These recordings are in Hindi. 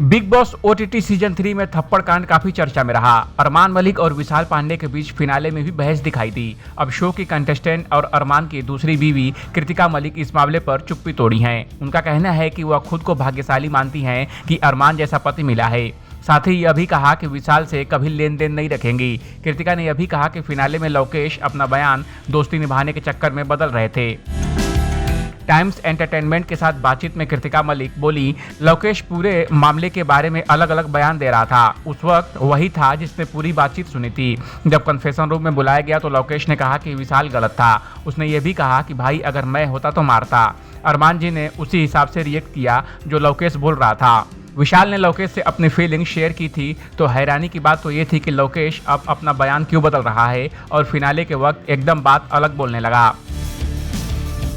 बिग बॉस ओटीटी सीजन 3 में थप्पड़ कांड काफी चर्चा में रहा। अरमान मलिक और विशाल पांडे के बीच फिनाले में भी बहस दिखाई दी। अब शो की कंटेस्टेंट और अरमान की दूसरी बीवी कृतिका मलिक इस मामले पर चुप्पी तोड़ी हैं। उनका कहना है कि वह खुद को भाग्यशाली मानती हैं कि अरमान जैसा पति मिला है। साथ ही यह भी कहा कि विशाल से कभी लेन देन नहीं रखेंगी। कृतिका ने यह भी कहा कि फिनाले में लोकेश अपना बयान दोस्ती निभाने के चक्कर में बदल रहे थे। टाइम्स एंटरटेनमेंट के साथ बातचीत में कृतिका मलिक बोली, लोकेश पूरे मामले के बारे में अलग अलग बयान दे रहा था। उस वक्त वही था जिसने पूरी बातचीत सुनी थी। जब कन्फेशन रूम में बुलाया गया तो लोकेश ने कहा कि विशाल गलत था। उसने ये भी कहा कि भाई अगर मैं होता तो मारता। अरमान जी ने उसी हिसाब से रिएक्ट किया जो लोकेश बोल रहा था। विशाल ने लोकेश से अपनी फीलिंग शेयर की थी तो हैरानी की बात तो ये थी कि लोकेश अब अपना बयान क्यों बदल रहा है और फिनाले के वक्त एकदम बात अलग बोलने लगा।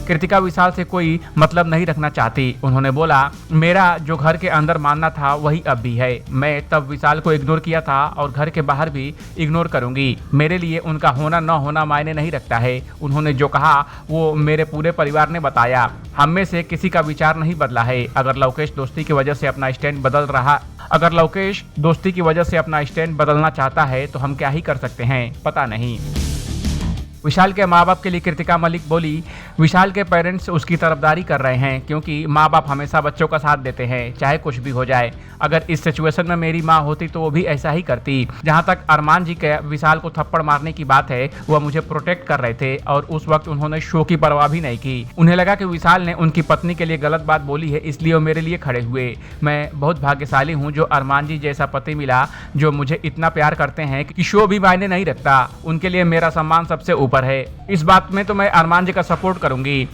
कृतिका विशाल से कोई मतलब नहीं रखना चाहती। उन्होंने बोला, मेरा जो घर के अंदर मानना था वही अब भी है। मैं तब विशाल को इग्नोर किया था और घर के बाहर भी इग्नोर करूंगी। मेरे लिए उनका होना न होना मायने नहीं रखता है। उन्होंने जो कहा वो मेरे पूरे परिवार ने बताया। हम में से किसी का विचार नहीं बदला है। अगर लोकेश दोस्ती की वजह से अपना स्टैंड बदलना चाहता है तो हम क्या ही कर सकते हैं, पता नहीं। विशाल के माँ बाप के लिए कृतिका मलिक बोली, विशाल के पेरेंट्स उसकी तरफदारी कर रहे हैं क्योंकि माँ बाप हमेशा बच्चों का साथ देते हैं चाहे कुछ भी हो जाए। अगर इस सिचुएशन में मेरी माँ होती तो वो भी ऐसा ही करती। जहाँ तक अरमान जी के विशाल को थप्पड़ मारने की बात है, वह मुझे प्रोटेक्ट कर रहे थे और उस वक्त उन्होंने शो की परवाह भी नहीं की। उन्हें लगा कि विशाल ने उनकी पत्नी के लिए गलत बात बोली है, इसलिए वो मेरे लिए खड़े हुए। मैं बहुत भाग्यशाली हूँ जो अरमान जी जैसा पति मिला जो मुझे इतना प्यार करते हैं कि शो भी मायने नहीं रखता। उनके लिए मेरा सम्मान सबसे ऊपर है। इस बात में तो मैं अरमान जी का सपोर्ट करूंगी।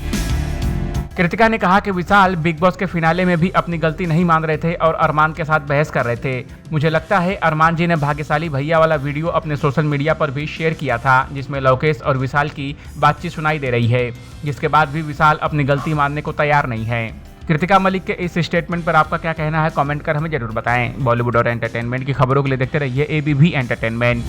कृतिका ने कहा कि विशाल बिग बॉस के फिनाले में भी अपनी गलती नहीं मान रहे थे और अरमान के साथ बहस कर रहे थे। मुझे लगता है अरमान जी ने भाग्यशाली भैया वाला वीडियो अपने सोशल मीडिया पर भी शेयर किया था जिसमें लोकेश और विशाल की बातचीत सुनाई दे रही है, जिसके बाद भी विशाल अपनी गलती मानने को तैयार नहीं है। कृतिका मलिक के इस स्टेटमेंट पर आपका क्या कहना है, कमेंट कर हमें जरूर बताएं। बॉलीवुड और एंटरटेनमेंट की खबरों के लिए देखते रहिए ABP एंटरटेनमेंट।